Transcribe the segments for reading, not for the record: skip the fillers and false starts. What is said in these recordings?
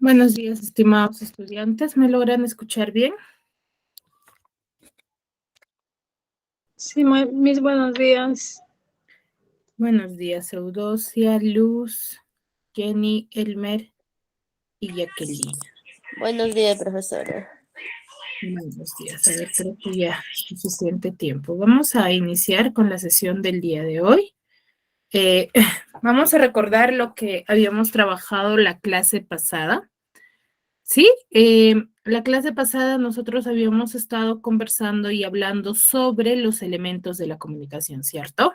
Buenos días, estimados estudiantes. ¿Me logran escuchar bien? Sí, mis buenos días. Buenos días, Eudocia, Luz, Jenny, Elmer y Jacqueline. Buenos días, profesora. Buenos días. A ver, creo que ya es suficiente tiempo. Vamos a iniciar con la sesión del día de hoy. Vamos a recordar lo que habíamos trabajado la clase pasada. Sí, la clase pasada nosotros habíamos estado conversando y hablando sobre los elementos de la comunicación, ¿cierto?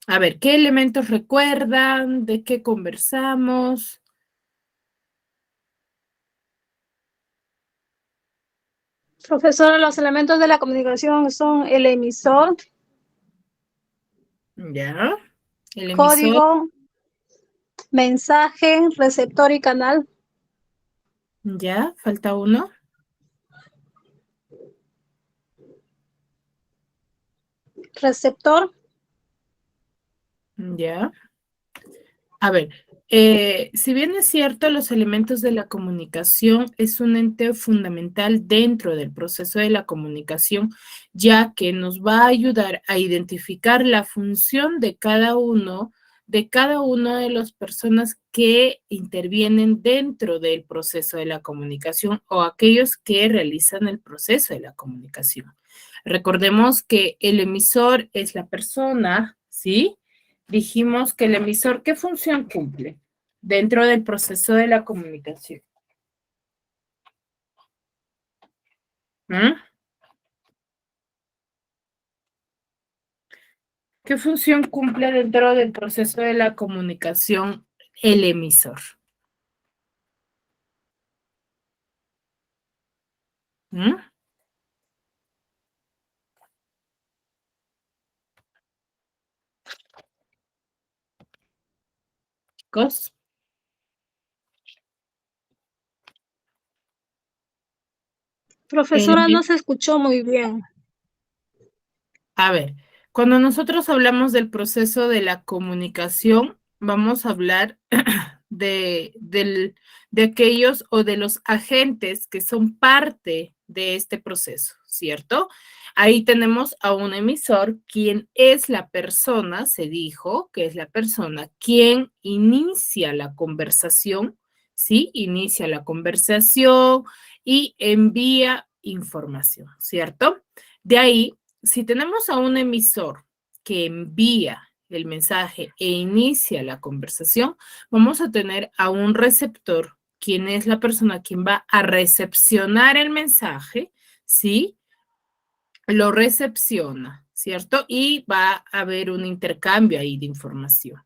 A ver, ¿qué elementos recuerdan? ¿De qué conversamos? Profesora, los elementos de la comunicación son el emisor, Ya, el emisor, código, mensaje, receptor y canal. ya, falta uno. Receptor, Ya. A ver, si bien es cierto, los elementos de la comunicación es un ente fundamental dentro del proceso de la comunicación, ya que nos va a ayudar a identificar la función de cada una de las personas que intervienen dentro del proceso de la comunicación o aquellos que realizan el proceso de la comunicación. Recordemos que el emisor es la persona, ¿sí? Dijimos que el emisor, ¿qué función cumple dentro del proceso de la comunicación? ¿Mm? ¿Qué función cumple dentro del proceso de la comunicación el emisor? ¿Mm? Chicos, profesora, el no se escuchó muy bien. A ver, cuando nosotros hablamos del proceso de la comunicación, vamos a hablar de aquellos o de los agentes que son parte de este proceso, ¿cierto? Ahí tenemos a un emisor, quien es la persona, se dijo que es la persona quien inicia la conversación, ¿sí? Inicia la conversación y envía información, ¿cierto? De ahí si tenemos a un emisor que envía el mensaje e inicia la conversación, vamos a tener a un receptor, quien es la persona quien va a recepcionar el mensaje, ¿sí? Lo recepciona, ¿cierto? Y va a haber un intercambio ahí de información.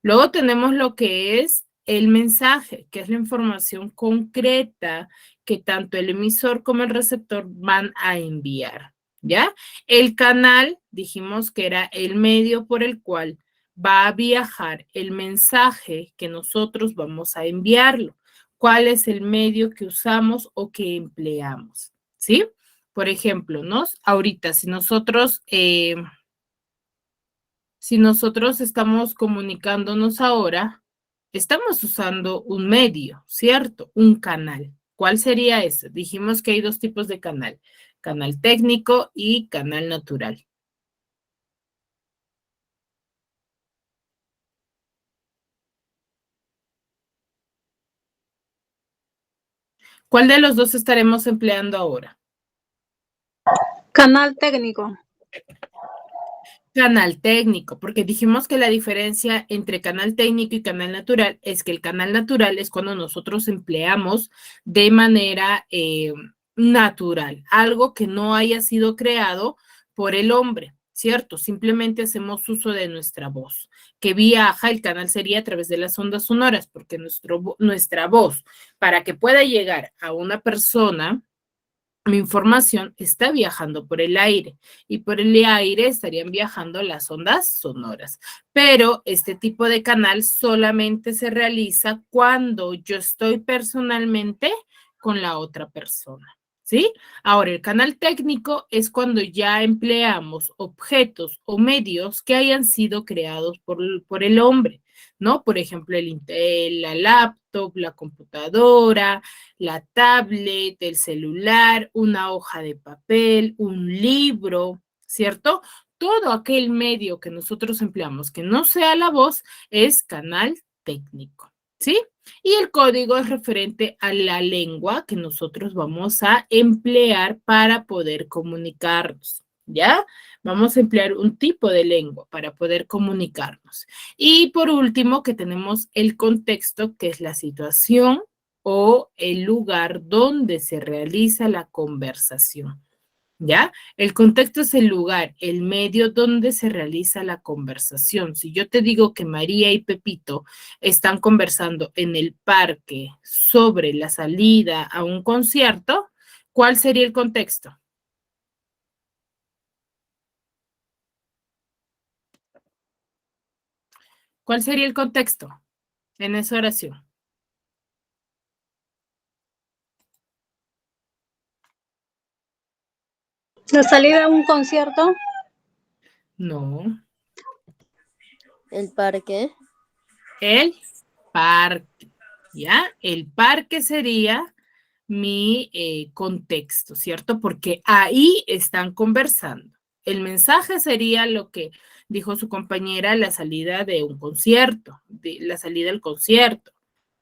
Luego tenemos lo que es el mensaje, que es la información concreta que tanto el emisor como el receptor van a enviar, ¿ya? El canal, dijimos que era el medio por el cual va a viajar el mensaje que nosotros vamos a enviarlo. ¿Cuál es el medio que usamos o que empleamos? ¿Sí? Por ejemplo, ahorita, si nosotros estamos comunicándonos ahora, estamos usando un medio, ¿cierto? Un canal. ¿Cuál sería ese? Dijimos que hay dos tipos de canal, canal técnico y canal natural. ¿Cuál de los dos estaremos empleando ahora? Canal técnico. Canal técnico, porque dijimos que la diferencia entre canal técnico y canal natural es que el canal natural es cuando nosotros empleamos de manera natural, algo que no haya sido creado por el hombre, ¿cierto? Simplemente hacemos uso de nuestra voz, que viaja, el canal sería a través de las ondas sonoras, porque nuestra voz, para que pueda llegar a una persona, mi información está viajando por el aire y por el aire estarían viajando las ondas sonoras. Pero este tipo de canal solamente se realiza cuando yo estoy personalmente con la otra persona, ¿sí? Ahora, el canal técnico es cuando ya empleamos objetos o medios que hayan sido creados por el hombre, ¿no? Por ejemplo, la laptop, la computadora, la tablet, el celular, una hoja de papel, un libro, ¿cierto? Todo aquel medio que nosotros empleamos que no sea la voz es canal técnico, ¿sí? Y el código es referente a la lengua que nosotros vamos a emplear para poder comunicarnos, ¿ya? Vamos a emplear un tipo de lengua para poder comunicarnos. Y por último, que tenemos el contexto, que es la situación o el lugar donde se realiza la conversación. ¿Ya? El contexto es el lugar, el medio donde se realiza la conversación. Si yo te digo que María y Pepito están conversando en el parque sobre la salida a un concierto, ¿cuál sería el contexto? ¿Cuál sería el contexto en esa oración? La salida a un concierto. No, El parque. el parque, ¿ya? El parque sería mi contexto, ¿cierto? Porque ahí están conversando. El mensaje sería lo que dijo su compañera, la salida de un concierto, la salida del concierto,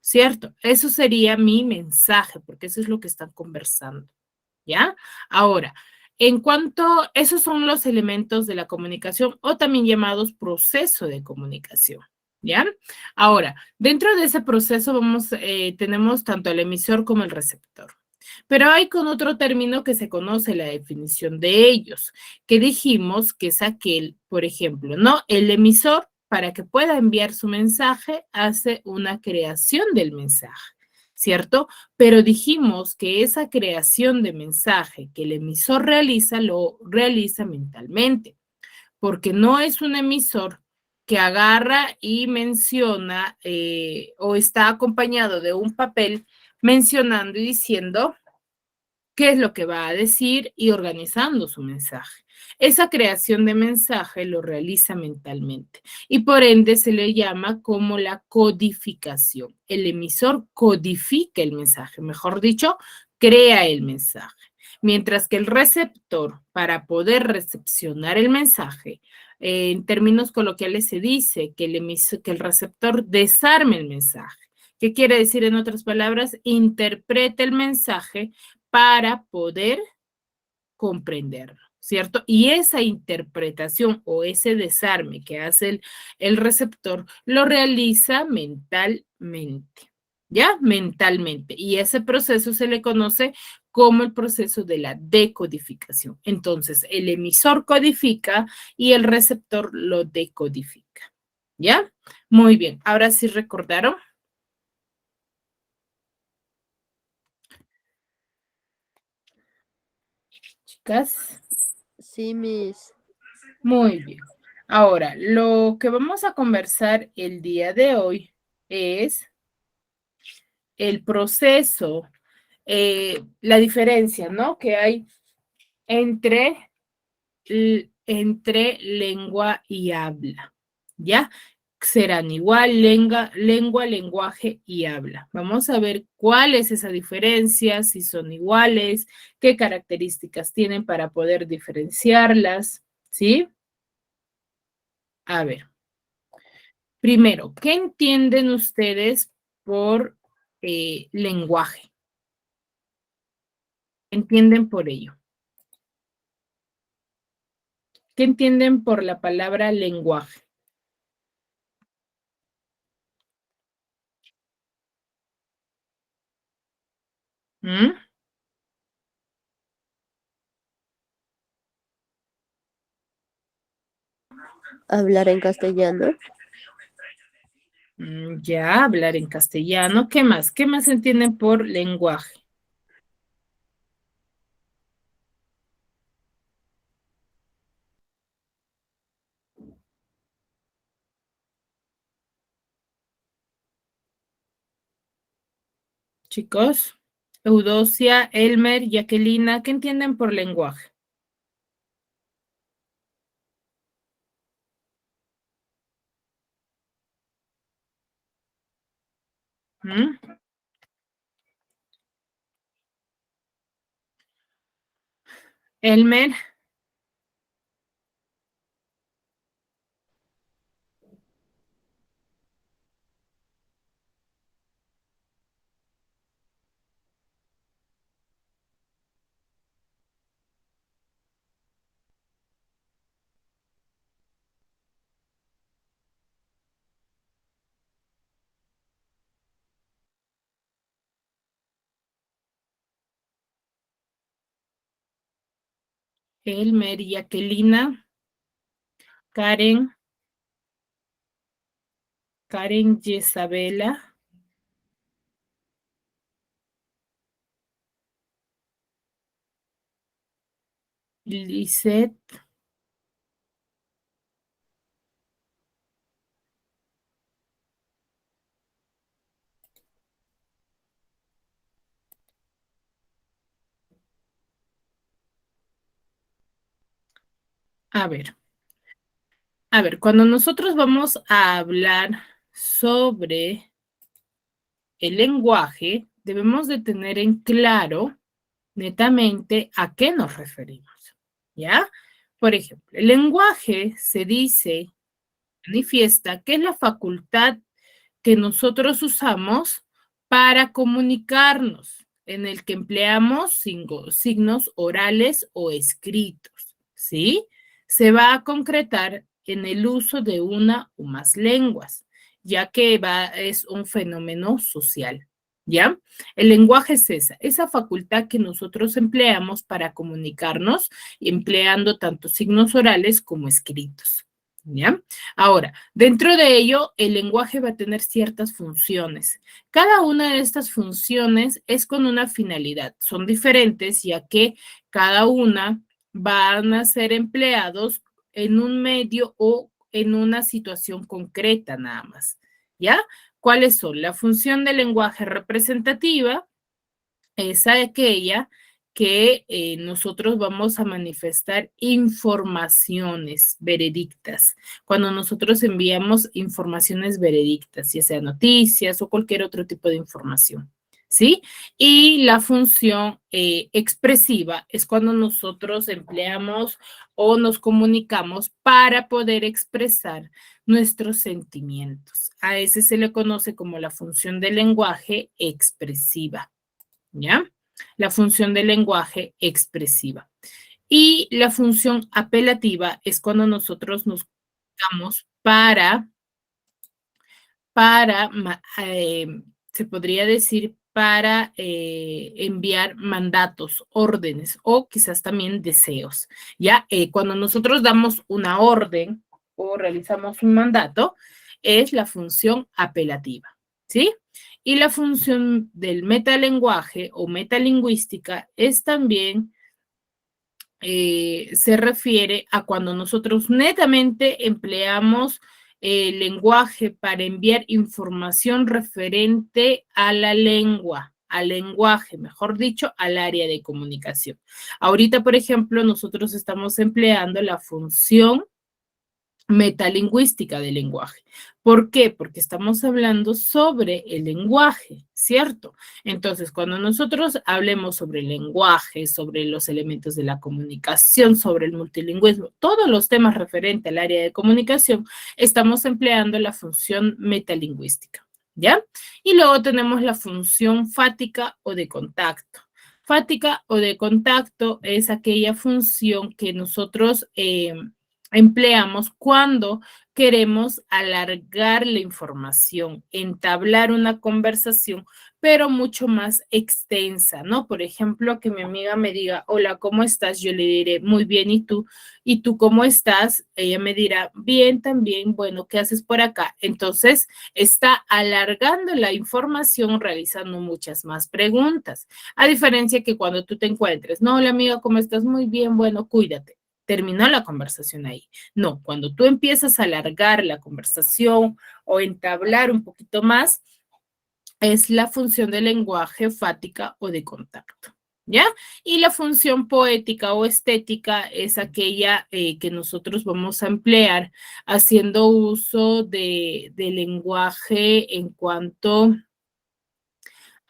¿cierto? Eso sería mi mensaje, porque eso es lo que están conversando, ¿ya? Ahora, en cuanto, esos son los elementos de la comunicación o también llamados proceso de comunicación, ¿ya? Ahora, dentro de ese proceso tenemos tanto el emisor como el receptor. Pero hay con otro término que se conoce la definición de ellos, que dijimos que es aquel, por ejemplo, ¿no? El emisor, para que pueda enviar su mensaje, hace una creación del mensaje, ¿cierto? Pero dijimos que esa creación de mensaje que el emisor realiza, lo realiza mentalmente, porque no es un emisor que agarra y menciona o está acompañado de un papel mencionando y diciendo qué es lo que va a decir y organizando su mensaje. Esa creación de mensaje lo realiza mentalmente y por ende se le llama como la codificación. El emisor codifica el mensaje, mejor dicho, crea el mensaje. Mientras que el receptor, para poder recepcionar el mensaje, en términos coloquiales se dice que que el receptor desarme el mensaje. ¿Qué quiere decir en otras palabras? Interpreta el mensaje para poder comprenderlo, ¿cierto? Y esa interpretación o ese desarme que hace el receptor lo realiza mentalmente, ¿ya? Mentalmente. Y ese proceso se le conoce como el proceso de la decodificación. Entonces, el emisor codifica y el receptor lo decodifica, ¿ya? Muy bien, ahora sí recordaron. Chicas. Sí, mis. Muy bien. Ahora, lo que vamos a conversar el día de hoy es el proceso, la diferencia, ¿no? Que hay entre, entre lengua y habla, ¿ya? Serán igual lengua, lenguaje y habla. Vamos a ver cuál es esa diferencia, si son iguales, qué características tienen para poder diferenciarlas, ¿sí? A ver. Primero, ¿qué entienden ustedes por lenguaje? ¿Qué entienden por ello? ¿Qué entienden por la palabra lenguaje? ¿Mm? Hablar en castellano. Ya, hablar en castellano. ¿Qué más? ¿Qué más entienden por lenguaje? Chicos, Eudocia, Elmer, Jacquelina, ¿qué entienden por lenguaje? ¿Mm? Elmer, Elmer, Jacquelina, Karen, Karen Jezabela, Lisette, a ver, cuando nosotros vamos a hablar sobre el lenguaje, debemos de tener en claro netamente a qué nos referimos, ¿ya? Por ejemplo, el lenguaje se dice, manifiesta, que es la facultad que nosotros usamos para comunicarnos, en el que empleamos signos orales o escritos, ¿sí? Se va a concretar en el uso de una o más lenguas, ya que es un fenómeno social, ¿ya? El lenguaje es esa facultad que nosotros empleamos para comunicarnos, empleando tanto signos orales como escritos, ¿ya? Ahora, dentro de ello, el lenguaje va a tener ciertas funciones. Cada una de estas funciones es con una finalidad. Son diferentes, ya que cada una van a ser empleados en un medio o en una situación concreta nada más, ¿ya? ¿Cuáles son? La función del lenguaje representativa es aquella que nosotros vamos a manifestar informaciones veredictas. Cuando nosotros enviamos informaciones veredictas, ya sea noticias o cualquier otro tipo de información, ¿sí? Y la función expresiva es cuando nosotros empleamos o nos comunicamos para poder expresar nuestros sentimientos. A ese se le conoce como la función del lenguaje expresiva. ¿Ya? La función del lenguaje expresiva. Y la función apelativa es cuando nosotros nos comunicamos se podría decir, para enviar mandatos, órdenes o quizás también deseos. ¿Ya? Cuando nosotros damos una orden o realizamos un mandato, es la función apelativa, ¿sí? Y la función del metalenguaje o metalingüística es también, se refiere a cuando nosotros netamente empleamos el lenguaje para enviar información referente a la lengua, al lenguaje, mejor dicho, al área de comunicación. Ahorita, por ejemplo, nosotros estamos empleando la función metalingüística del lenguaje. ¿Por qué? Porque estamos hablando sobre el lenguaje, ¿cierto? Entonces, cuando nosotros hablemos sobre el lenguaje, sobre los elementos de la comunicación, sobre el multilingüismo, todos los temas referentes al área de comunicación, estamos empleando la función metalingüística, ¿ya? Y luego tenemos la función fática o de contacto. Fática o de contacto es aquella función que nosotros empleamos cuando queremos alargar la información, entablar una conversación, pero mucho más extensa, ¿no? Por ejemplo, que mi amiga me diga, hola, ¿cómo estás? Yo le diré, muy bien, ¿y tú? ¿Y tú cómo estás? Ella me dirá, bien, también, bueno, ¿qué haces por acá? Entonces, está alargando la información, realizando muchas más preguntas, a diferencia que cuando tú te encuentres, no, hola, amiga, ¿cómo estás? Muy bien, bueno, cuídate. Terminó la conversación ahí. No, cuando tú empiezas a alargar la conversación o entablar un poquito más, es la función de lenguaje, fática o de contacto, ¿ya? Y la función poética o estética es aquella que nosotros vamos a emplear haciendo uso de lenguaje en cuanto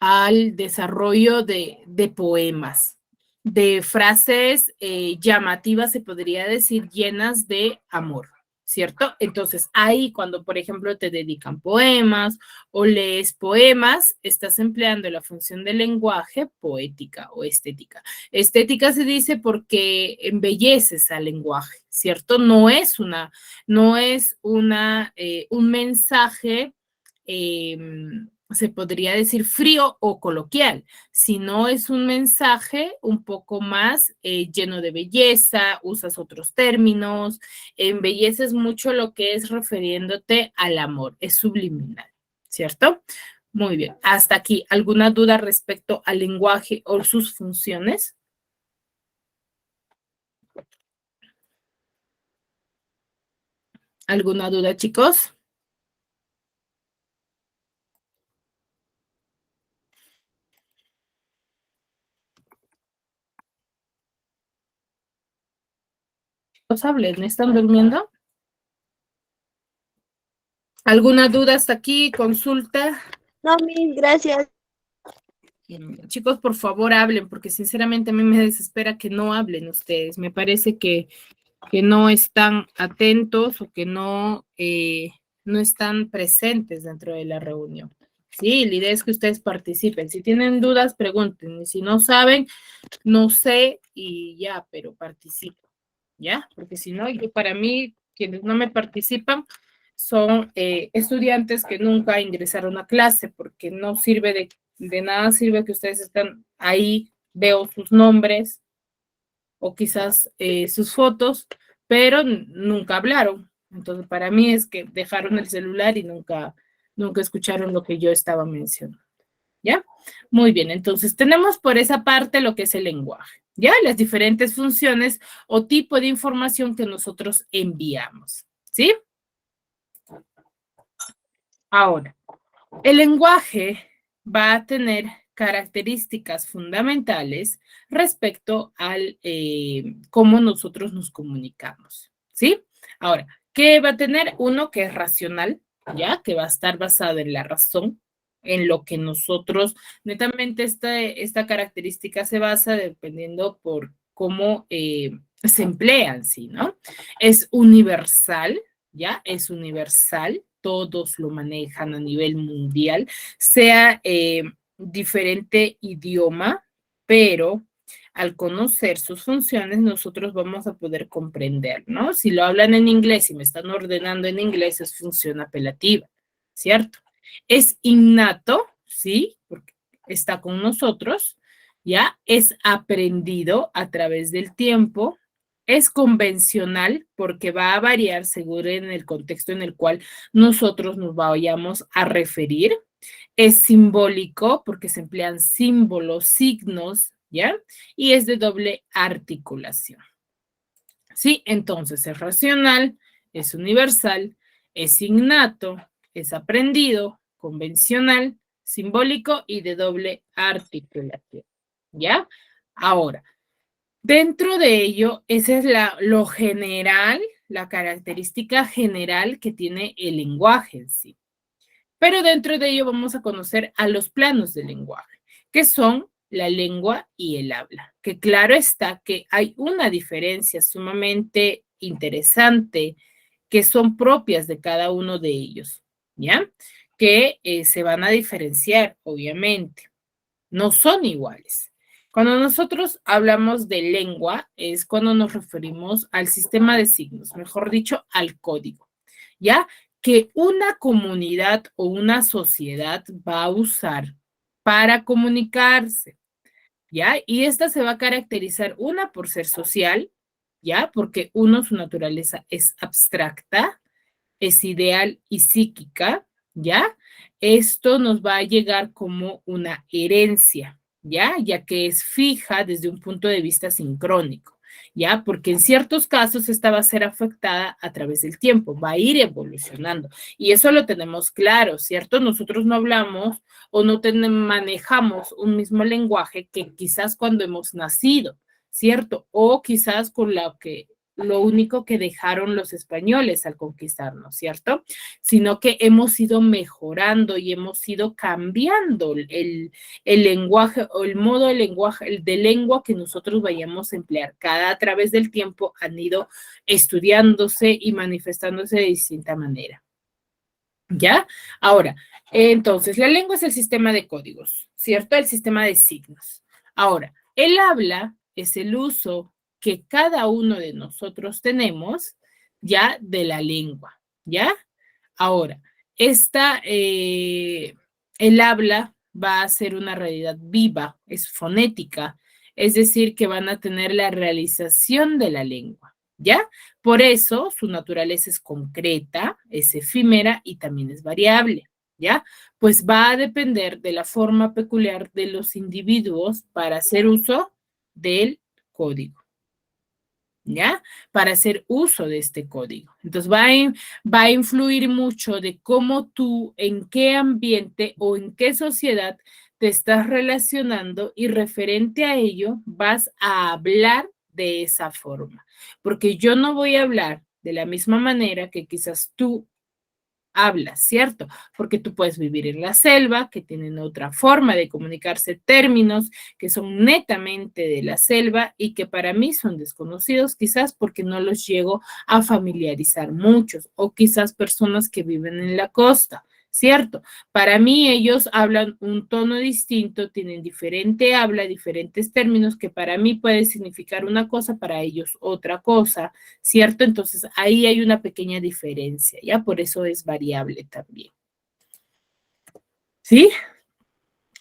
al desarrollo de poemas, de frases llamativas, se podría decir, llenas de amor, ¿cierto? Entonces, ahí cuando, por ejemplo, te dedican poemas o lees poemas, estás empleando la función del lenguaje poética o estética. Estética se dice porque embelleces al lenguaje, ¿cierto? No es un mensaje se podría decir frío o coloquial, sino es un mensaje un poco más lleno de belleza, usas otros términos, embelleces mucho lo que es refiriéndote al amor, es subliminal, ¿cierto? Muy bien, hasta aquí, ¿alguna duda respecto al lenguaje o sus funciones? ¿Alguna duda, chicos? ¿Los hablen? ¿Están durmiendo? ¿Alguna duda hasta aquí? ¿Consulta? No, mil gracias. Chicos, por favor, hablen, porque sinceramente a mí me desespera que no hablen ustedes. Me parece que no están atentos o que no están presentes dentro de la reunión. Sí, la idea es que ustedes participen. Si tienen dudas, pregunten. Y si no saben, no sé y ya, pero participen. ¿Ya? Porque si no, para mí, quienes no me participan son estudiantes que nunca ingresaron a clase, porque no sirve de nada, sirve que ustedes están ahí, veo sus nombres o quizás sus fotos, pero nunca hablaron. Entonces, para mí es que dejaron el celular y nunca escucharon lo que yo estaba mencionando. ¿Ya? Muy bien, entonces tenemos por esa parte lo que es el lenguaje, ¿ya? Las diferentes funciones o tipo de información que nosotros enviamos, ¿sí? Ahora, el lenguaje va a tener características fundamentales respecto al cómo nosotros nos comunicamos, ¿sí? Ahora, ¿qué va a tener? Uno que es racional, ¿ya? Que va a estar basado en la razón, en lo que nosotros, netamente esta característica se basa dependiendo por cómo se emplean, ¿sí? ¿No? Es universal, ¿ya? Es universal, todos lo manejan a nivel mundial, sea diferente idioma, pero al conocer sus funciones, nosotros vamos a poder comprender, ¿no? Si lo hablan en inglés y me están ordenando en inglés, es función apelativa, ¿cierto? Es innato, ¿sí? Porque está con nosotros, ¿ya? Es aprendido a través del tiempo, es convencional porque va a variar según en el contexto en el cual nosotros nos vayamos a referir. Es simbólico porque se emplean símbolos, signos, ¿ya? Y es de doble articulación. ¿Sí? Entonces es racional, es universal, es innato, es aprendido, convencional, simbólico y de doble articulación. ¿Ya? Ahora, dentro de ello, esa es lo general, la característica general que tiene el lenguaje en sí. Pero dentro de ello vamos a conocer a los planos del lenguaje, que son la lengua y el habla. Que claro está que hay una diferencia sumamente interesante que son propias de cada uno de ellos, ¿ya? Que se van a diferenciar, obviamente. No son iguales. Cuando nosotros hablamos de lengua, es cuando nos referimos al sistema de signos, mejor dicho, al código, ¿ya? Que una comunidad o una sociedad va a usar para comunicarse, ¿ya? Y esta se va a caracterizar, una, por ser social, ¿ya? Porque uno, su naturaleza es abstracta, es ideal y psíquica, ¿ya? Esto nos va a llegar como una herencia, ¿ya? Ya que es fija desde un punto de vista sincrónico. ¿ya? Porque en ciertos casos esta va a ser afectada a través del tiempo, va a ir evolucionando. Y eso lo tenemos claro, ¿cierto? Nosotros no hablamos o no manejamos un mismo lenguaje que quizás cuando hemos nacido, ¿cierto? O quizás con lo único que dejaron los españoles al conquistarnos, ¿cierto? Sino que hemos ido mejorando y hemos ido cambiando el lenguaje o el modo de lenguaje, de lengua que nosotros vayamos a emplear. A través del tiempo han ido estudiándose y manifestándose de distinta manera. ¿Ya? Ahora, entonces, la lengua es el sistema de códigos, ¿cierto? El sistema de signos. Ahora, el habla es el uso que cada uno de nosotros tenemos ya de la lengua, ¿ya? Ahora, el habla va a ser una realidad viva, es fonética, es decir, que van a tener la realización de la lengua, ¿ya? Por eso su naturaleza es concreta, es efímera y también es variable, ¿ya? Pues va a depender de la forma peculiar de los individuos para hacer uso del código, ¿ya? Para hacer uso de este código. Entonces va a influir mucho de cómo tú, en qué ambiente o en qué sociedad te estás relacionando y referente a ello vas a hablar de esa forma. Porque yo no voy a hablar de la misma manera que quizás tú hablas, ¿cierto? Porque tú puedes vivir en la selva, que tienen otra forma de comunicarse, términos que son netamente de la selva y que para mí son desconocidos, quizás porque no los llego a familiarizar muchos, o quizás personas que viven en la costa, ¿cierto? Para mí ellos hablan un tono distinto, tienen diferente habla, diferentes términos que para mí puede significar una cosa, para ellos otra cosa, ¿cierto? Entonces ahí hay una pequeña diferencia, ¿ya? Por eso es variable también. ¿Sí?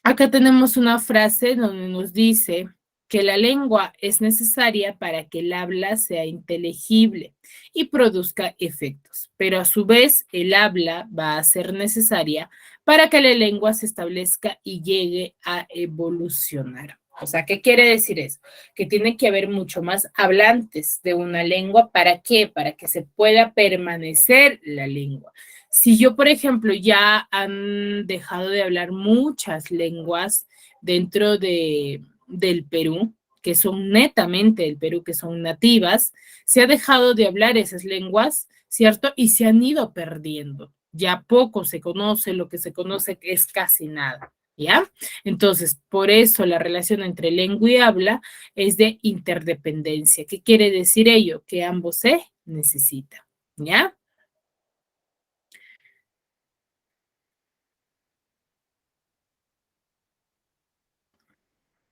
Acá tenemos una frase donde nos dice que la lengua es necesaria para que el habla sea inteligible y produzca efectos, pero a su vez el habla va a ser necesaria para que la lengua se establezca y llegue a evolucionar. O sea, ¿qué quiere decir eso? Que tiene que haber mucho más hablantes de una lengua. ¿Para qué? Para que se pueda permanecer la lengua. Si yo, por ejemplo, ya han dejado de hablar muchas lenguas dentro del Perú, que son netamente del Perú, que son nativas, se ha dejado de hablar esas lenguas, ¿cierto? Y se han ido perdiendo. Ya poco se conoce, lo que se conoce es casi nada. ¿Ya? Entonces, por eso la relación entre lengua y habla es de interdependencia. ¿Qué quiere decir ello? Que ambos se necesitan. ¿Ya?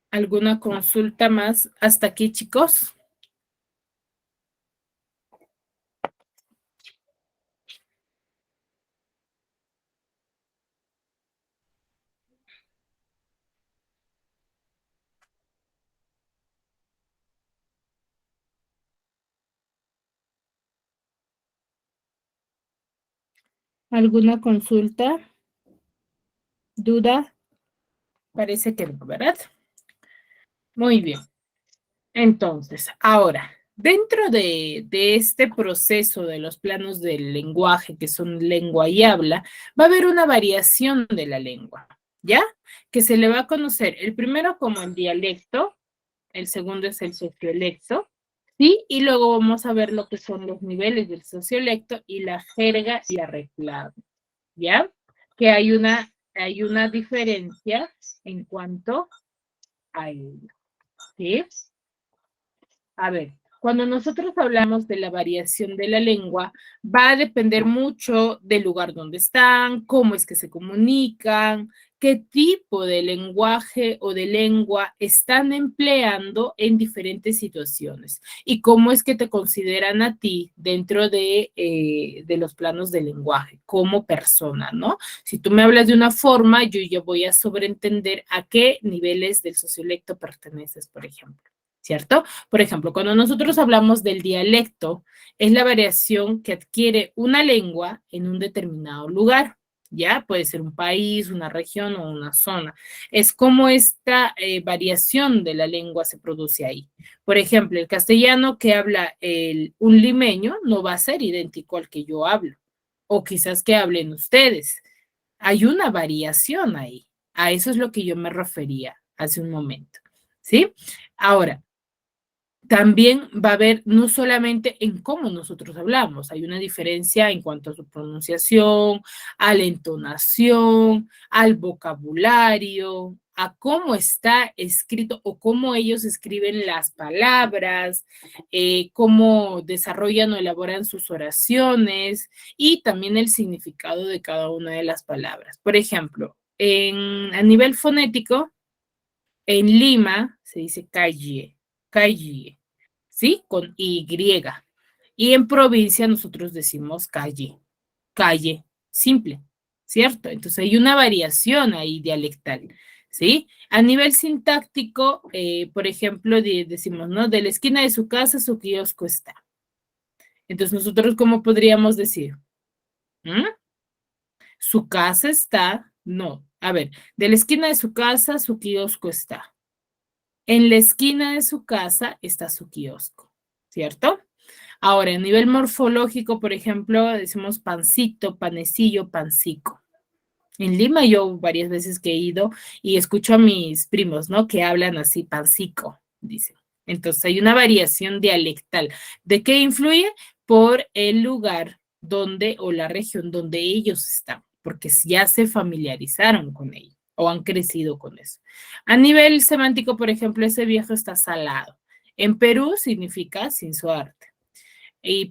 ¿Alguna consulta más hasta aquí, chicos? ¿Alguna consulta? ¿Duda? Parece que no, ¿verdad? Muy bien. Entonces, ahora, dentro de este proceso de los planos del lenguaje, que son lengua y habla, va a haber una variación de la lengua, ¿ya? Que se le va a conocer el primero como el dialecto, el segundo es el sociolecto, ¿sí? Y luego vamos a ver lo que son los niveles del sociolecto y la jerga y la reclamo, ¿ya? Que hay una diferencia en cuanto a ello, ¿sí? A ver, cuando nosotros hablamos de la variación de la lengua, va a depender mucho del lugar donde están, cómo es que se comunican, qué tipo de lenguaje o de lengua están empleando en diferentes situaciones y cómo es que te consideran a ti dentro de los planos del lenguaje como persona, ¿no? Si tú me hablas de una forma, yo ya voy a sobreentender a qué niveles del sociolecto perteneces, por ejemplo. ¿Cierto? Por ejemplo, cuando nosotros hablamos del dialecto, es la variación que adquiere una lengua en un determinado lugar, ¿ya? Puede ser un país, una región o una zona. Es como esta variación de la lengua se produce ahí. Por ejemplo, el castellano que habla un limeño no va a ser idéntico al que yo hablo, o quizás que hablen ustedes. Hay una variación ahí. A eso es lo que yo me refería hace un momento, ¿sí? Ahora, también va a haber no solamente en cómo nosotros hablamos, hay una diferencia en cuanto a su pronunciación, a la entonación, al vocabulario, a cómo está escrito o cómo ellos escriben las palabras, cómo desarrollan o elaboran sus oraciones y también el significado de cada una de las palabras. Por ejemplo, a nivel fonético, en Lima se dice calle, calle, ¿sí? Con Y. Y en provincia nosotros decimos calle, calle, simple, ¿cierto? Entonces hay una variación ahí dialectal, ¿sí? A nivel sintáctico, por ejemplo, decimos, ¿no? De la esquina de su casa su kiosco está. Entonces nosotros, ¿cómo podríamos decir? ¿Mm? Su casa está, no. A ver, de la esquina de su casa su kiosco está. En la esquina de su casa está su kiosco, ¿cierto? Ahora, a nivel morfológico, por ejemplo, decimos pancito, panecillo, pancico. En Lima yo varias veces que he ido y escucho a mis primos, ¿no? Que hablan así, pancico, dicen. Entonces hay una variación dialectal. ¿De qué influye? Por el lugar donde o la región donde ellos están, porque ya se familiarizaron con ello o han crecido con eso. A nivel semántico, por ejemplo, ese viejo está salado. En Perú significa sin suerte.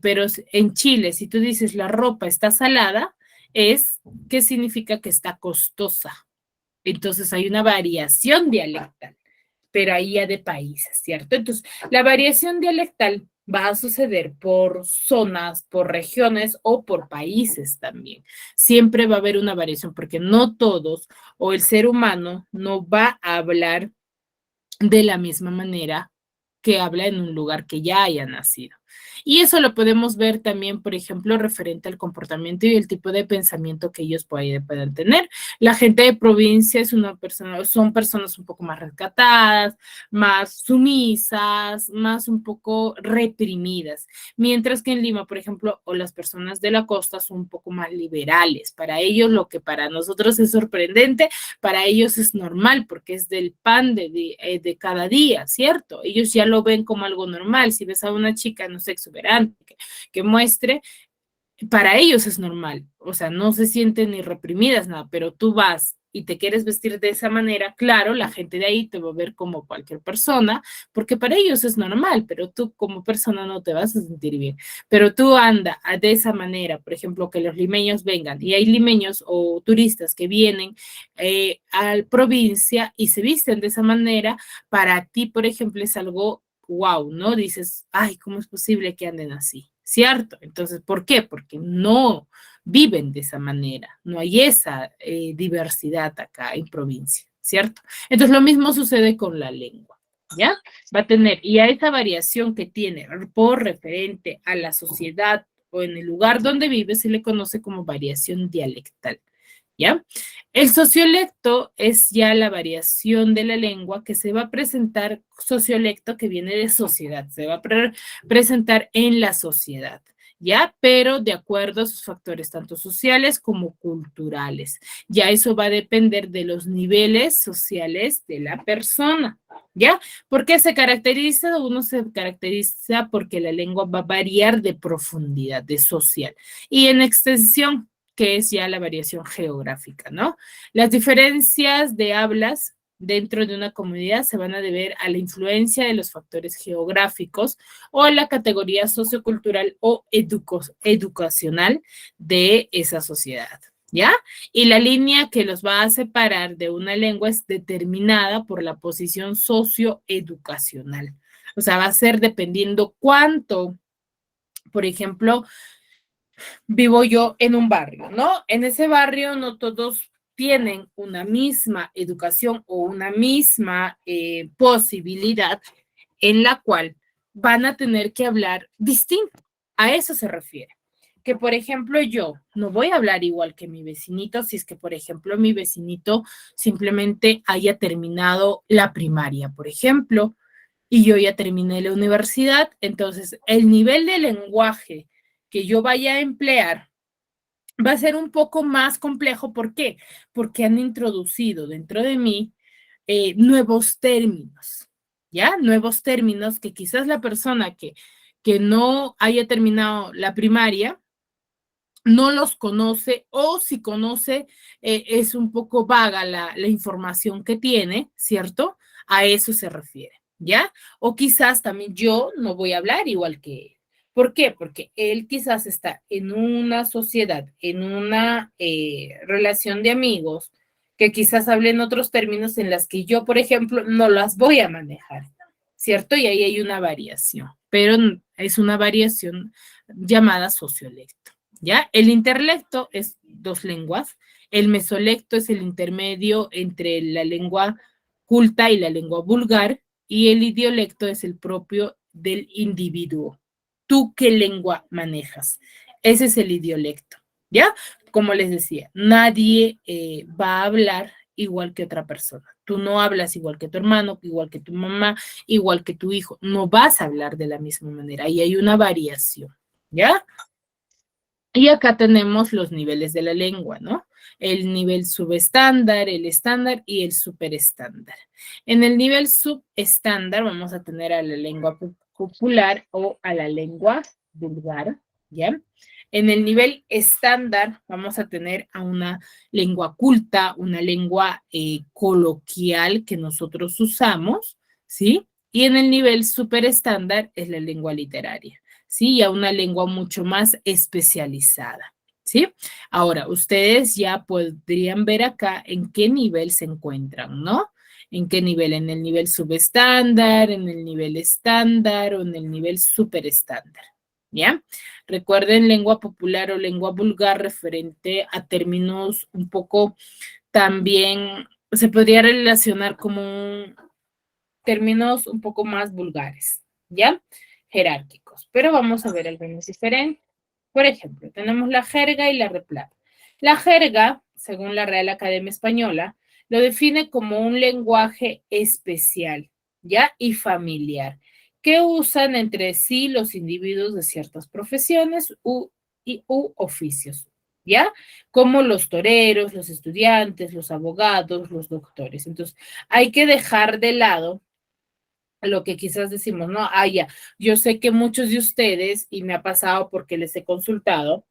Pero en Chile, si tú dices la ropa está salada, ¿qué significa que está costosa? Entonces hay una variación dialectal, pero ahí ya de países, ¿cierto? Entonces, la variación dialectal va a suceder por zonas, por regiones o por países también. Siempre va a haber una variación porque no todos o el ser humano no va a hablar de la misma manera que habla en un lugar que ya haya nacido. Y eso lo podemos ver también, por ejemplo, referente al comportamiento y el tipo de pensamiento que ellos pueden tener. La gente de provincia son personas un poco más rescatadas, más sumisas, más un poco reprimidas. Mientras que en Lima, por ejemplo, o las personas de la costa son un poco más liberales. Para ellos, lo que para nosotros es sorprendente, para ellos es normal porque es del pan de cada día, ¿cierto? Ellos ya lo ven como algo normal. Si ves a una chica, no sé, exuberante, que muestre, para ellos es normal, o sea, no se sienten ni reprimidas, nada, pero tú vas y te quieres vestir de esa manera, claro, la gente de ahí te va a ver como cualquier persona, porque para ellos es normal, pero tú como persona no te vas a sentir bien. Pero tú anda de esa manera, por ejemplo, que los limeños vengan, y hay limeños o turistas que vienen a la provincia y se visten de esa manera, para ti, por ejemplo, es algo wow, ¿no? Dices, ay, ¿cómo es posible que anden así? ¿Cierto? Entonces, ¿por qué? Porque no viven de esa manera, no hay esa diversidad acá en provincia, ¿cierto? Entonces, lo mismo sucede con la lengua, ¿ya? Va a tener, y a esa variación que tiene por referente a la sociedad o en el lugar donde vive, se le conoce como variación dialectal. ¿Ya? El sociolecto es ya la variación de la lengua que se va a presentar, sociolecto que viene de sociedad, se va a presentar en la sociedad, ¿ya? Pero de acuerdo a sus factores tanto sociales como culturales. Ya eso va a depender de los niveles sociales de la persona, ¿ya? ¿Por qué se caracteriza? Uno se caracteriza porque la lengua va a variar de profundidad, de social, y en extensión, que es ya la variación geográfica, ¿no? Las diferencias de hablas dentro de una comunidad se van a deber a la influencia de los factores geográficos o a la categoría sociocultural o educacional de esa sociedad, ¿ya? Y la línea que los va a separar de una lengua es determinada por la posición socioeducacional. O sea, va a ser dependiendo cuánto, por ejemplo, vivo yo en un barrio, ¿no? En ese barrio no todos tienen una misma educación o una misma posibilidad en la cual van a tener que hablar distinto. A eso se refiere. que, por ejemplo, yo no voy a hablar igual que mi vecinito si es que, por ejemplo, mi vecinito simplemente haya terminado la primaria, por ejemplo, y yo ya terminé la universidad. Entonces, el nivel de lenguaje que yo vaya a emplear va a ser un poco más complejo. ¿Por qué? Porque han introducido dentro de mí nuevos términos, ¿ya? Nuevos términos que quizás la persona que no haya terminado la primaria no los conoce, o si conoce, es un poco vaga la información que tiene, ¿cierto? A eso se refiere, ¿ya? O quizás también yo no voy a hablar igual que él. ¿Por qué? Porque él quizás está en una sociedad, en una relación de amigos, que quizás hablen otros términos en las que yo, por ejemplo, no las voy a manejar, ¿cierto? Y ahí hay una variación, pero es una variación llamada sociolecto. ¿Ya? El interlecto es 2 lenguas, el mesolecto es el intermedio entre la lengua culta y la lengua vulgar, y el idiolecto es el propio del individuo. ¿Tú qué lengua manejas? Ese es el idiolecto, ¿ya? Como les decía, nadie va a hablar igual que otra persona. Tú no hablas igual que tu hermano, igual que tu mamá, igual que tu hijo. No vas a hablar de la misma manera. Ahí hay una variación, ¿ya? Y acá tenemos los niveles de la lengua, ¿no? El nivel subestándar, el estándar y el superestándar. En el nivel subestándar vamos a tener a la lengua popular o a la lengua vulgar, ¿ya? En el nivel estándar vamos a tener a una lengua culta, una lengua coloquial que nosotros usamos, ¿sí? Y en el nivel superestándar es la lengua literaria. ¿Sí? Y a una lengua mucho más especializada, ¿sí? Ahora, ustedes ya podrían ver acá en qué nivel se encuentran, ¿no? ¿En qué nivel? ¿En el nivel subestándar, en el nivel estándar o en el nivel superestándar? ¿Ya? Recuerden, lengua popular o lengua vulgar referente a términos un poco también, se podría relacionar como términos un poco más vulgares, ¿ya? Jerárquicos. Pero vamos a ver algunos diferentes. Por ejemplo, tenemos la jerga y la replata. La jerga, según la Real Academia Española, lo define como un lenguaje especial, ¿ya? Y familiar, que usan entre sí los individuos de ciertas profesiones u oficios, ¿ya? Como los toreros, los estudiantes, los abogados, los doctores. Entonces, hay que dejar de lado lo que quizás decimos, ¿no? Ah, ya, yo sé que muchos de ustedes, y me ha pasado porque les he consultado,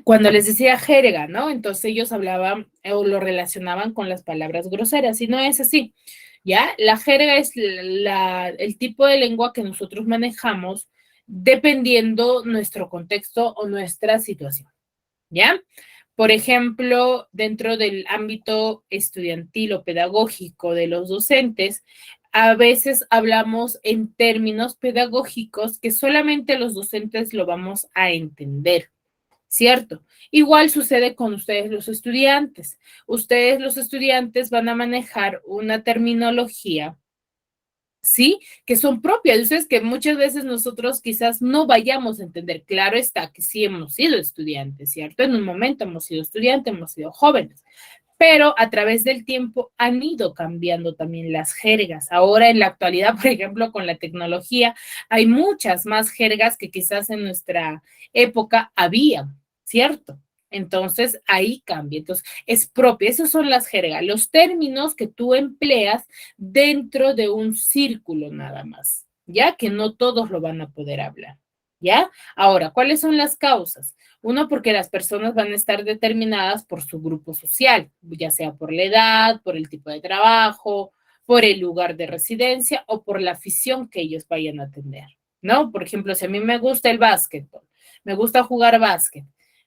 cuando les decía jerga, ¿no? Entonces ellos hablaban o lo relacionaban con las palabras groseras, y no es así, ¿ya? La jerga es el tipo de lengua que nosotros manejamos dependiendo nuestro contexto o nuestra situación, ¿ya? Por ejemplo, dentro del ámbito estudiantil o pedagógico de los docentes, a veces hablamos en términos pedagógicos que solamente los docentes lo vamos a entender, ¿cierto? Igual sucede con ustedes los estudiantes. Ustedes los estudiantes van a manejar una terminología, ¿sí? Que son propias de ustedes, que muchas veces nosotros quizás no vayamos a entender. Claro está que sí hemos sido estudiantes, ¿cierto? En un momento hemos sido estudiantes, hemos sido jóvenes, pero a través del tiempo han ido cambiando también las jergas. Ahora en la actualidad, por ejemplo, con la tecnología, hay muchas más jergas que quizás en nuestra época había, ¿cierto? Entonces ahí cambia. Entonces es propia. Esas son las jergas, los términos que tú empleas dentro de un círculo nada más, ya que no todos lo van a poder hablar. ¿Ya? Ahora, ¿cuáles son las causas? Uno, porque las personas van a estar determinadas por su grupo social, ya sea por la edad, por el tipo de trabajo, por el lugar de residencia o por la afición que ellos vayan a tener, ¿no? Por ejemplo, si a mí me gusta el básquetbol, me gusta jugar básquet,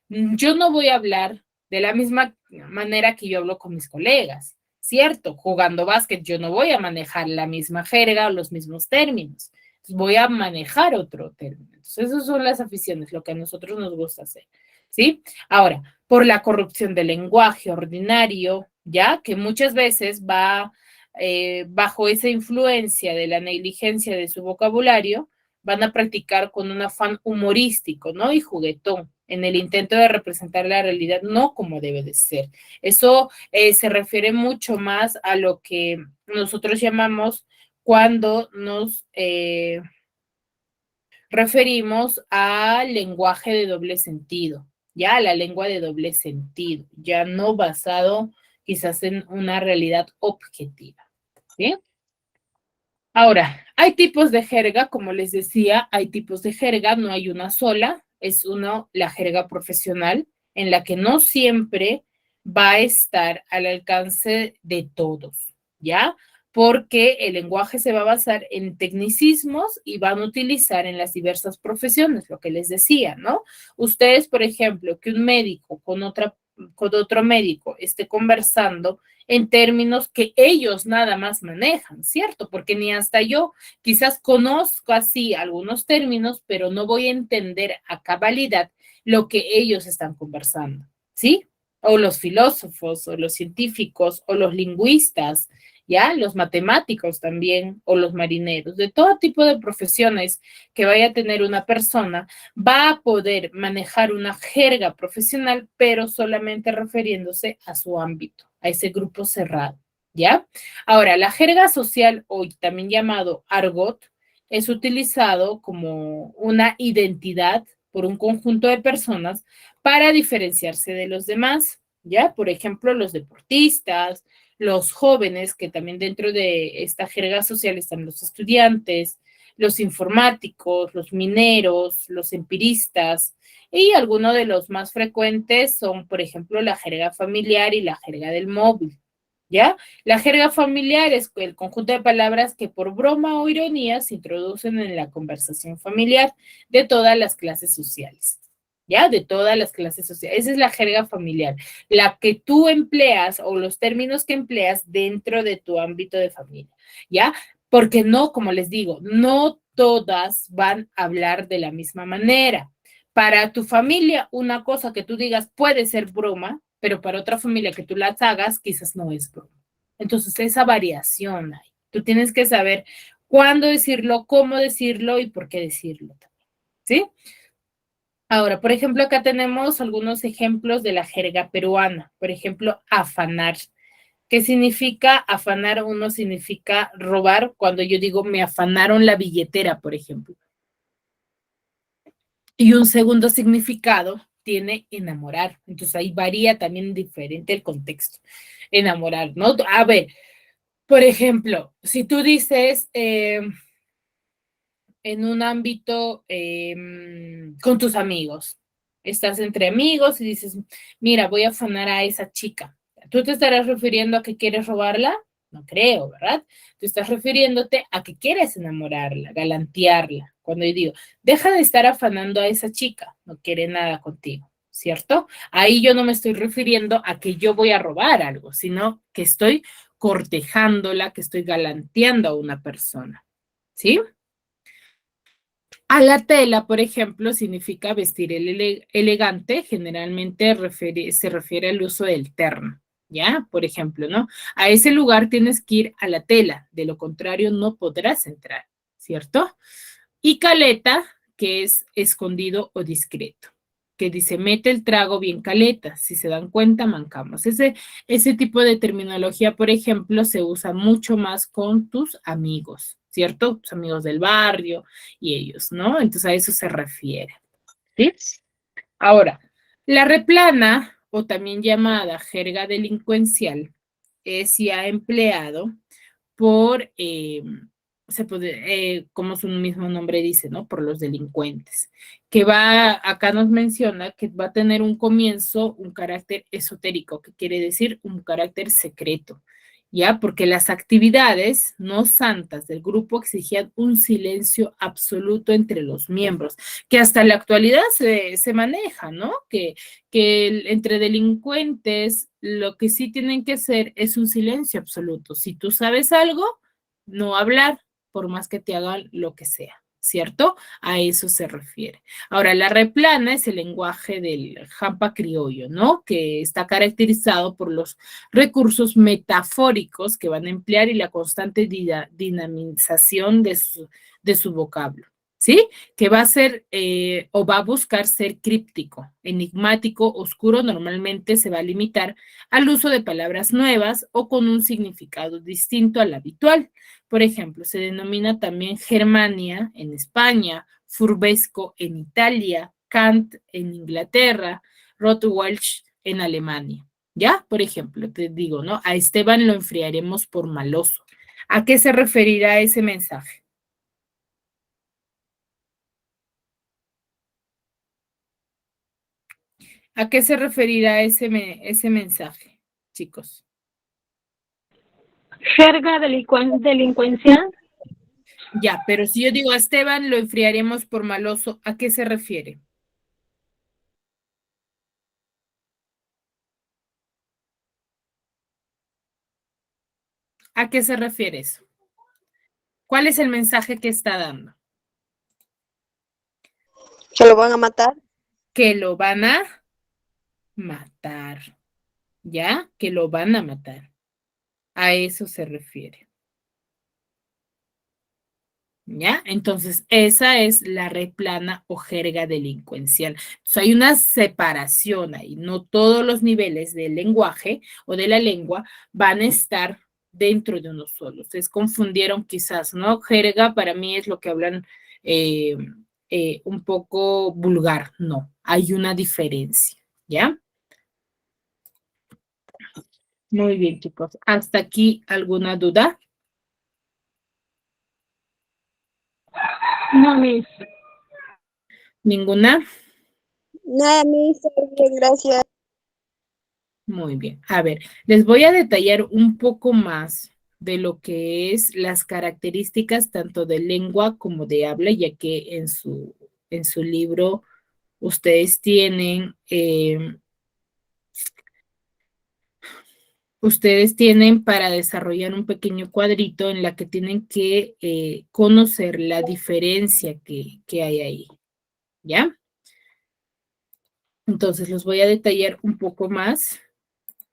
yo no voy a hablar de la misma manera que yo hablo con mis colegas, ¿cierto? Jugando básquet, yo no voy a manejar la misma jerga o los mismos términos. Voy a manejar otro término. Entonces, esas son las aficiones, lo que a nosotros nos gusta hacer, ¿sí? Ahora, por la corrupción del lenguaje ordinario, ya que muchas veces va bajo esa influencia de la negligencia de su vocabulario, van a practicar con un afán humorístico, ¿no? Y juguetón, en el intento de representar la realidad no como debe de ser. Eso se refiere mucho más a lo que nosotros llamamos cuando nos referimos al lenguaje de doble sentido, ya la lengua de doble sentido, ya no basado quizás en una realidad objetiva, ¿sí? Ahora, hay tipos de jerga, como les decía, hay tipos de jerga, no hay una sola, es uno, la jerga profesional, en la que no siempre va a estar al alcance de todos, ¿ya? Porque el lenguaje se va a basar en tecnicismos y van a utilizar en las diversas profesiones, lo que les decía, ¿no? Ustedes, por ejemplo, que un médico con otro médico esté conversando en términos que ellos nada más manejan, ¿cierto? Porque ni hasta yo quizás conozco así algunos términos, pero no voy a entender a cabalidad lo que ellos están conversando, ¿sí? O los filósofos, o los científicos, o los lingüistas, ¿ya? Los matemáticos también, o los marineros, de todo tipo de profesiones que vaya a tener una persona, va a poder manejar una jerga profesional, pero solamente refiriéndose a su ámbito, a ese grupo cerrado, ¿ya? Ahora, la jerga social, hoy también llamado argot, es utilizado como una identidad por un conjunto de personas para diferenciarse de los demás, ¿ya? Por ejemplo, los deportistas, los jóvenes, que también dentro de esta jerga social están los estudiantes, los informáticos, los mineros, los empiristas, y algunos de los más frecuentes son, por ejemplo, la jerga familiar y la jerga del móvil, ¿ya? La jerga familiar es el conjunto de palabras que por broma o ironía se introducen en la conversación familiar de todas las clases sociales. ¿Ya? De todas las clases sociales. Esa es la jerga familiar, la que tú empleas o los términos que empleas dentro de tu ámbito de familia, ¿ya? Porque no, como les digo, no todas van a hablar de la misma manera. Para tu familia, una cosa que tú digas puede ser broma, pero para otra familia que tú las hagas, quizás no es broma. Entonces, esa variación hay. Tú tienes que saber cuándo decirlo, cómo decirlo y por qué decirlo también, ¿sí? Ahora, por ejemplo, acá tenemos algunos ejemplos de la jerga peruana. Por ejemplo, afanar. ¿Qué significa afanar? Uno significa robar. Cuando yo digo me afanaron la billetera, por ejemplo. Y un segundo significado tiene enamorar. Entonces ahí varía también diferente el contexto. Enamorar, ¿no? A ver, por ejemplo, si tú dices en un ámbito con tus amigos, estás entre amigos y dices, mira, voy a afanar a esa chica. ¿Tú te estarás refiriendo a que quieres robarla? No creo, ¿verdad? Tú estás refiriéndote a que quieres enamorarla, galantearla. Cuando yo digo, deja de estar afanando a esa chica, no quiere nada contigo, ¿cierto? Ahí yo no me estoy refiriendo a que yo voy a robar algo, sino que estoy cortejándola, que estoy galanteando a una persona, ¿sí? A la tela, por ejemplo, significa vestir elegante, generalmente se refiere al uso del terno, ¿ya? Por ejemplo, ¿no? A ese lugar tienes que ir a la tela, de lo contrario no podrás entrar, ¿cierto? Y caleta, que es escondido o discreto, que dice, mete el trago bien caleta, si se dan cuenta, mancamos. Ese tipo de terminología, por ejemplo, se usa mucho más con tus amigos, ¿cierto? Tus amigos del barrio y ellos, ¿no? Entonces a eso se refiere, ¿sí? Ahora, la replana, o también llamada jerga delincuencial, es ya empleado por, como su mismo nombre dice, ¿no? Por los delincuentes, que acá nos menciona que va a tener un comienzo, un carácter esotérico, que quiere decir un carácter secreto, ¿ya? Porque las actividades no santas del grupo exigían un silencio absoluto entre los miembros, que hasta la actualidad se maneja, ¿no? Que entre delincuentes lo que sí tienen que hacer es un silencio absoluto. Si tú sabes algo, no hablar, por más que te hagan lo que sea, ¿cierto? A eso se refiere. Ahora, la replana es el lenguaje del jampa criollo, ¿no? Que está caracterizado por los recursos metafóricos que van a emplear y la constante dinamización de su vocablo, ¿sí? Que va a ser o va a buscar ser críptico, enigmático, oscuro, normalmente se va a limitar al uso de palabras nuevas o con un significado distinto al habitual. Por ejemplo, se denomina también Germania en España, Furbesco en Italia, Kant en Inglaterra, Rothwelsch en Alemania. ¿Ya? Por ejemplo, te digo, ¿no? A Esteban lo enfriaremos por maloso. ¿A qué se referirá ese mensaje? ¿A qué se referirá ese mensaje, chicos? Jerga delincuencial. Ya, pero si yo digo a Esteban lo enfriaremos por maloso, ¿a qué se refiere? ¿A qué se refiere eso? ¿Cuál es el mensaje que está dando? ¿Que lo van a matar? Que lo van a matar, ¿ya? Que lo van a matar. A eso se refiere. ¿Ya? Entonces, esa es la red plana o jerga delincuencial. Entonces, hay una separación ahí. No todos los niveles del lenguaje o de la lengua van a estar dentro de uno solo. Ustedes confundieron quizás, ¿no? Jerga para mí es lo que hablan eh, un poco vulgar. No, hay una diferencia, ¿ya? Muy bien, chicos. ¿Hasta aquí alguna duda? No, Miss. ¿Ninguna? Nada, mi está bien, gracias. Muy bien. A ver, les voy a detallar un poco más de lo que es las características tanto de lengua como de habla, ya que en su libro ustedes tienen, para desarrollar un pequeño cuadrito en la que tienen que conocer la diferencia que hay ahí, ¿ya? Entonces, los voy a detallar un poco más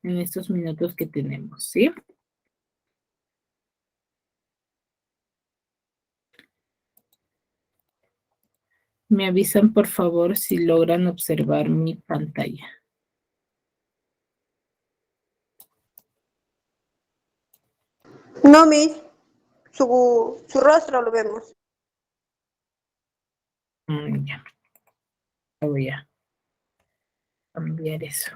en estos minutos que tenemos, ¿sí? Me avisan, por favor, si logran observar mi pantalla. No, mi, su rostro lo vemos. Ya, voy a cambiar eso.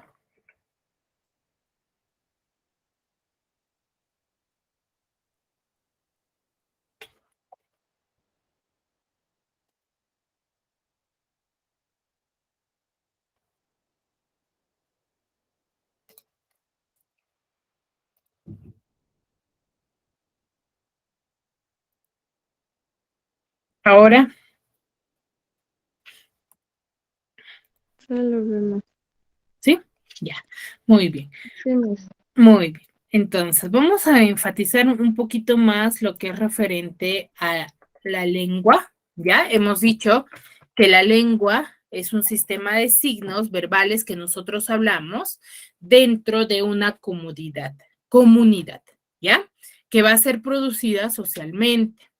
Ahora, Lo vemos. ¿sí? Ya, muy bien. Sí, Miss. Muy bien. Entonces, vamos a enfatizar un poquito más lo que es referente a la lengua. Ya hemos dicho que la lengua es un sistema de signos verbales que nosotros hablamos dentro de una comunidad, ¿ya? Que va a ser producida socialmente,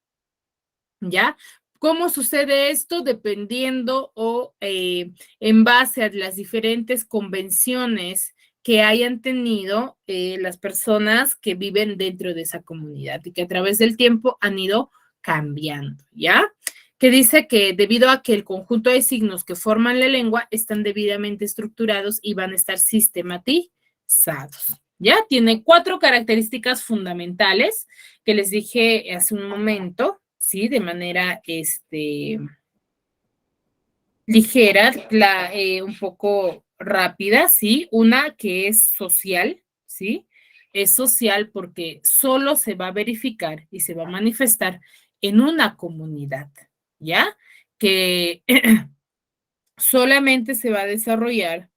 ¿ya? ¿Cómo sucede esto? Dependiendo o en base a las diferentes convenciones que hayan tenido las personas que viven dentro de esa comunidad y que a través del tiempo han ido cambiando, ¿ya? Que dice que debido a que el conjunto de signos que forman la lengua están debidamente estructurados y van a estar sistematizados, ¿ya? Tiene 4 características fundamentales que les dije hace un momento, ¿sí? De manera ligera, un poco rápida, ¿sí? Una que es social, ¿sí? Es social porque solo se va a verificar y se va a manifestar en una comunidad, ¿ya? Que solamente se va a desarrollar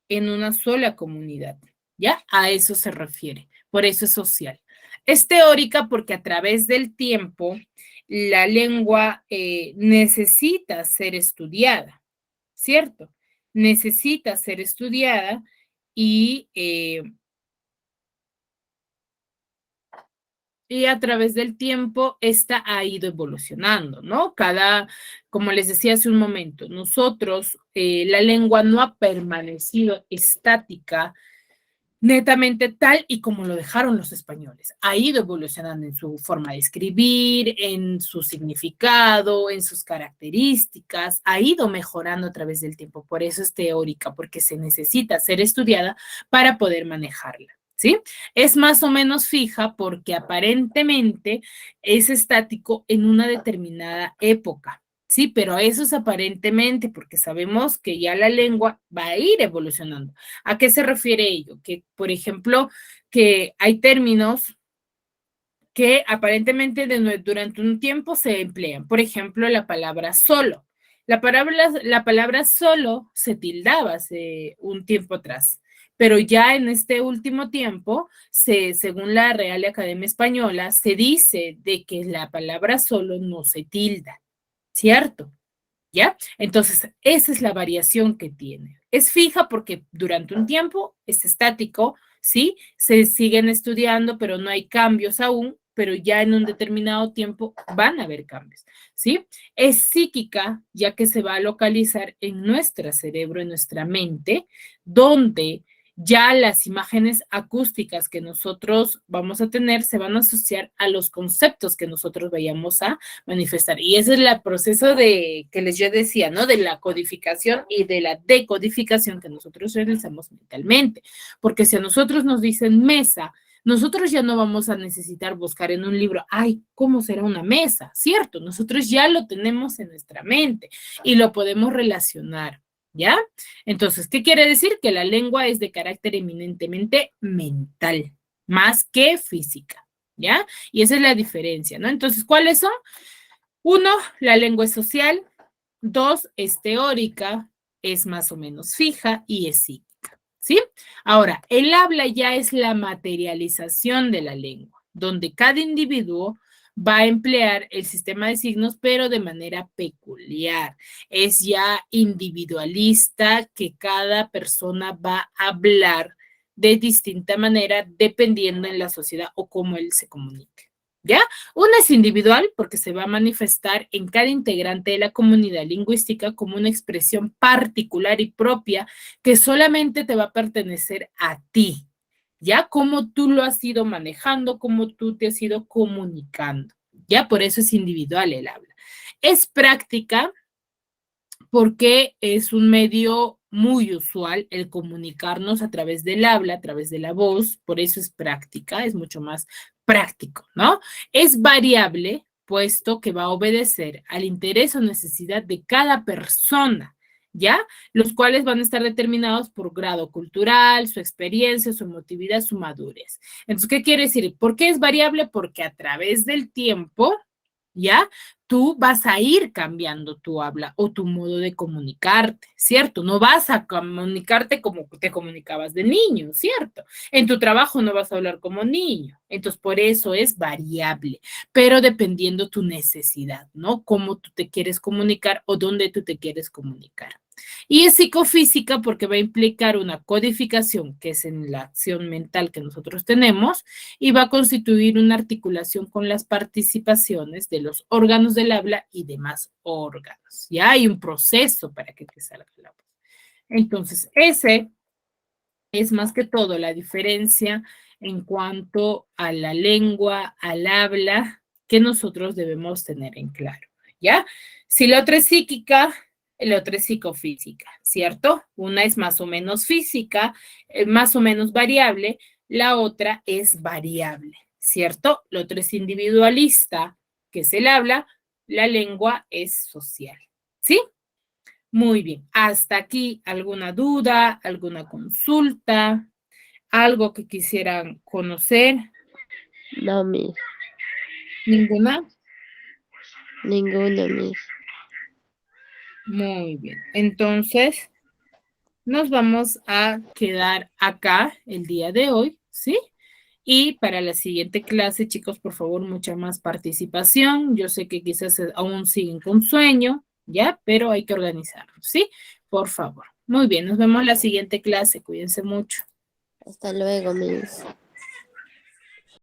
en una sola comunidad, ¿ya? A eso se refiere, por eso es social. Es teórica porque a través del tiempo la lengua necesita ser estudiada, ¿cierto? Necesita ser estudiada y y a través del tiempo esta ha ido evolucionando, ¿no? Como les decía hace un momento, nosotros, la lengua no ha permanecido estática netamente tal y como lo dejaron los españoles. Ha ido evolucionando en su forma de escribir, en su significado, en sus características, ha ido mejorando a través del tiempo. Por eso es teórica, porque se necesita ser estudiada para poder manejarla. ¿Sí? Es más o menos fija porque aparentemente es estático en una determinada época. Sí, pero eso es aparentemente porque sabemos que ya la lengua va a ir evolucionando. ¿A qué se refiere ello? Que, por ejemplo, que hay términos que aparentemente durante un tiempo se emplean. Por ejemplo, la palabra solo. La palabra solo se tildaba hace un tiempo atrás, pero ya en este último tiempo, según la Real Academia Española, se dice de que la palabra solo no se tilda, ¿cierto? ¿Ya? Entonces, esa es la variación que tiene. Es fija porque durante un tiempo es estático, ¿sí? Se siguen estudiando, pero no hay cambios aún, pero ya en un determinado tiempo van a haber cambios, ¿sí? Es psíquica, ya que se va a localizar en nuestro cerebro, en nuestra mente, donde ya las imágenes acústicas que nosotros vamos a tener se van a asociar a los conceptos que nosotros vayamos a manifestar. Y ese es el proceso que yo decía, ¿no? De la codificación y de la decodificación que nosotros realizamos mentalmente. Porque si a nosotros nos dicen mesa, nosotros ya no vamos a necesitar buscar en un libro, ay, ¿cómo será una mesa? ¿Cierto? Nosotros ya lo tenemos en nuestra mente y lo podemos relacionar. ¿Ya? Entonces, ¿qué quiere decir? Que la lengua es de carácter eminentemente mental, más que física, ¿ya? Y esa es la diferencia, ¿no? Entonces, ¿cuáles son? 1, la lengua es social. 2, es teórica, es más o menos fija y es psíquica, ¿sí? Ahora, el habla ya es la materialización de la lengua, donde cada individuo va a emplear el sistema de signos, pero de manera peculiar. Es ya individualista que cada persona va a hablar de distinta manera dependiendo en la sociedad o cómo él se comunique. ¿Ya? Una es individual porque se va a manifestar en cada integrante de la comunidad lingüística como una expresión particular y propia que solamente te va a pertenecer a ti. ¿Ya? Cómo tú lo has ido manejando, cómo tú te has ido comunicando. ¿Ya? Por eso es individual el habla. Es práctica porque es un medio muy usual el comunicarnos a través del habla, a través de la voz, por eso es práctica, es mucho más práctico, ¿no? Es variable, puesto que va a obedecer al interés o necesidad de cada persona, ¿ya? Los cuales van a estar determinados por grado cultural, su experiencia, su emotividad, su madurez. Entonces, ¿qué quiere decir? ¿Por qué es variable? Porque a través del tiempo, ¿ya? Tú vas a ir cambiando tu habla o tu modo de comunicarte, ¿cierto? No vas a comunicarte como te comunicabas de niño, ¿cierto? En tu trabajo no vas a hablar como niño. Entonces, por eso es variable, pero dependiendo tu necesidad, ¿no? Cómo tú te quieres comunicar o dónde tú te quieres comunicar. Y es psicofísica porque va a implicar una codificación, que es en la acción mental que nosotros tenemos, y va a constituir una articulación con las participaciones de los órganos del habla y demás órganos. Ya hay un proceso para que te salga la voz. Entonces, ese es más que todo la diferencia en cuanto a la lengua, al habla, que nosotros debemos tener en claro, ¿ya? Si la otra es psíquica, la otra es psicofísica, ¿cierto? Una es más o menos física, más o menos variable, la otra es variable, ¿cierto? La otra es individualista, que es el habla, la lengua es social, ¿sí? Muy bien, hasta aquí alguna duda, alguna consulta, algo que quisieran conocer. No, Miss. ¿Ninguna? Ninguna, Miss. Muy bien, entonces nos vamos a quedar acá el día de hoy, ¿sí? Y para la siguiente clase, chicos, por favor, mucha más participación. Yo sé que quizás aún siguen con sueño, ¿ya? Pero hay que organizarnos, ¿sí? Por favor. Muy bien, nos vemos en la siguiente clase. Cuídense mucho. Hasta luego, Miss.